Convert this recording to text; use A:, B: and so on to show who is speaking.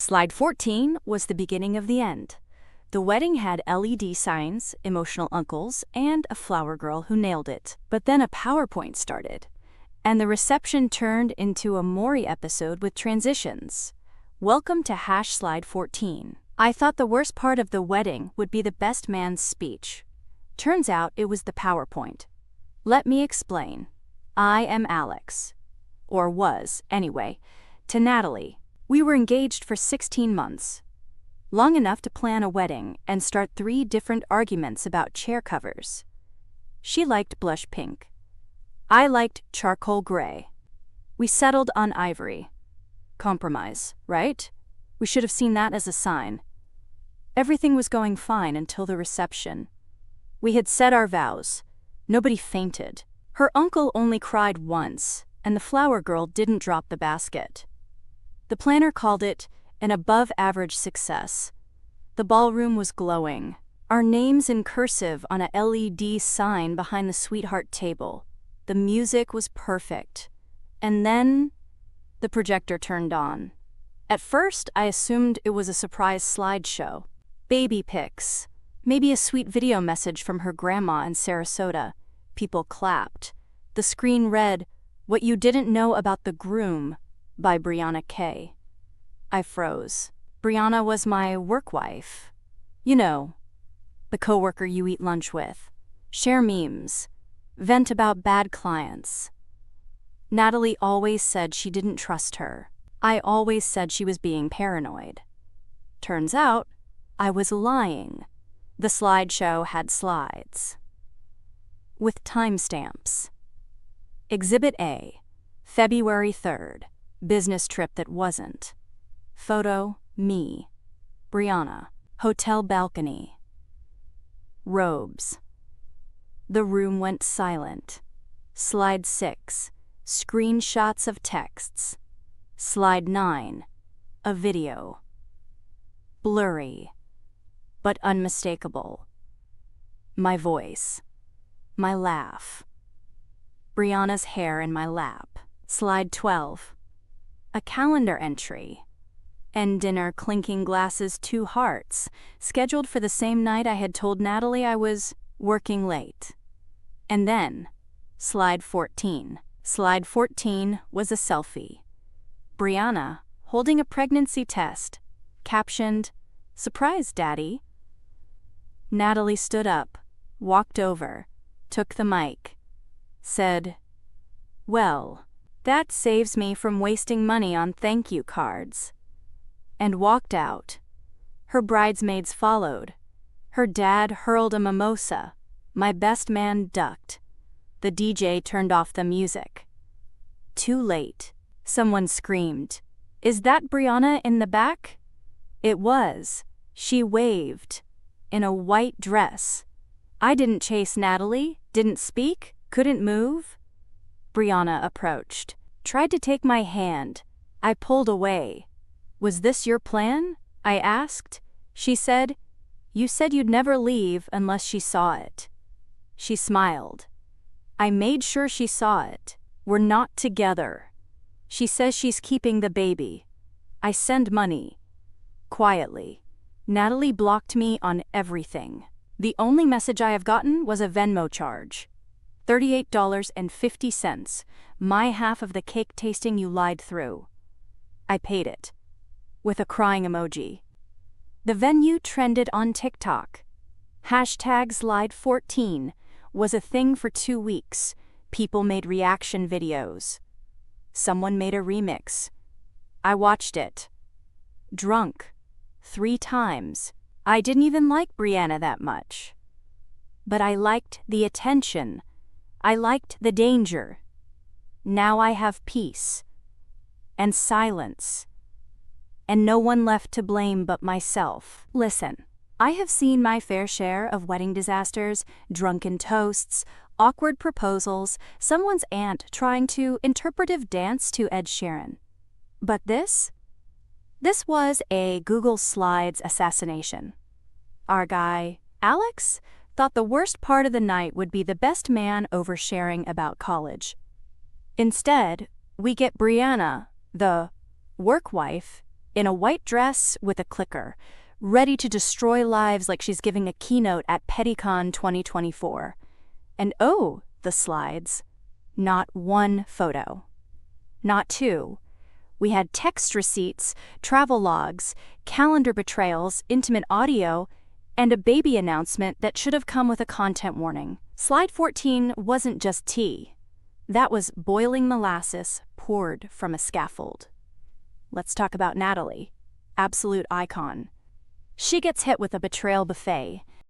A: Slide 14 was the beginning of the end. The wedding had LED signs, emotional uncles, and a flower girl who nailed it. But then a PowerPoint started, and the reception turned into a Maury episode with transitions. Welcome to Slide 14. I thought the worst part of the wedding would be the best man's speech. Turns out it was the PowerPoint. Let me explain. I am Alex. Or was, anyway, to Natalie. We were engaged for 16 months. Long enough to plan a wedding and start 3 different arguments about chair covers. She liked blush pink. I liked charcoal gray. We settled on ivory. Compromise, right? We should have seen that as a sign. Everything was going fine until the reception. We had said our vows. Nobody fainted. Her uncle only cried once, and the flower girl didn't drop the basket. The planner called it an above-average success. The ballroom was glowing. Our names in cursive on a LED sign behind the sweetheart table. The music was perfect. And then the projector turned on. At first, I assumed it was a surprise slideshow. Baby pics. Maybe a sweet video message from her grandma in Sarasota. People clapped. The screen read, "What You Didn't Know About the Groom" by Brianna K. I froze. Brianna was my work wife. You know, the coworker you eat lunch with. Share memes. Vent about bad clients. Natalie always said she didn't trust her. I always said she was being paranoid. Turns out, I was lying. The slideshow had slides. With timestamps. Exhibit A, February 3rd, business trip that wasn't. Photo, me. Brianna, hotel balcony. Robes. The room went silent. Slide 6, screenshots of texts. Slide 9, a video. Blurry, but unmistakable. My voice. My laugh. Brianna's hair in my lap. Slide 12. A calendar entry. End dinner, clinking glasses, 2 hearts, scheduled for the same night I had told Natalie I was working late. And then, slide 14. Slide 14 was a selfie. Brianna, holding a pregnancy test, captioned, "Surprise, Daddy." Natalie stood up, walked over, took the mic, said, "Well, that saves me from wasting money on thank you cards," and walked out. Her bridesmaids followed. Her dad hurled a mimosa. My best man ducked. The DJ turned off the music. Too late. Someone screamed, "Is that Brianna in the back?" It was. She waved. In a white dress. I didn't chase Natalie, didn't speak, couldn't move. Brianna approached. Tried to take my hand. I pulled away. "Was this your plan?" I asked. She said, "You said you'd never leave unless she saw it." She smiled. I made sure she saw it. "We're not together." She says she's keeping the baby. I send money. Quietly. Natalie blocked me on everything. The only message I have gotten was a Venmo charge. $38.50, my half of the cake tasting you lied through. I paid it. With a crying emoji. The venue trended on TikTok. Slide 14 was a thing for 2 weeks. People made reaction videos. Someone made a remix. I watched it. Drunk. 3 times. I didn't even like Brianna that much. But I liked the attention. I liked the danger. Now I have peace. And silence. And no one left to blame but myself. Listen, I have seen my fair share of wedding disasters, drunken toasts, awkward proposals, someone's aunt trying to interpretive dance to Ed Sheeran. But this was a Google Slides assassination. Our guy, Alex, thought the worst part of the night would be the best man oversharing about college. Instead, we get Brianna, the work wife, in a white dress with a clicker, ready to destroy lives like she's giving a keynote at PettyCon 2024. And oh, the slides. Not one photo. Not two. We had text receipts, travel logs, calendar betrayals, intimate audio, and a baby announcement that should have come with a content warning. Slide 14 wasn't just tea. That was boiling molasses poured from a scaffold. Let's talk about Natalie, absolute icon. She gets hit with a betrayal buffet,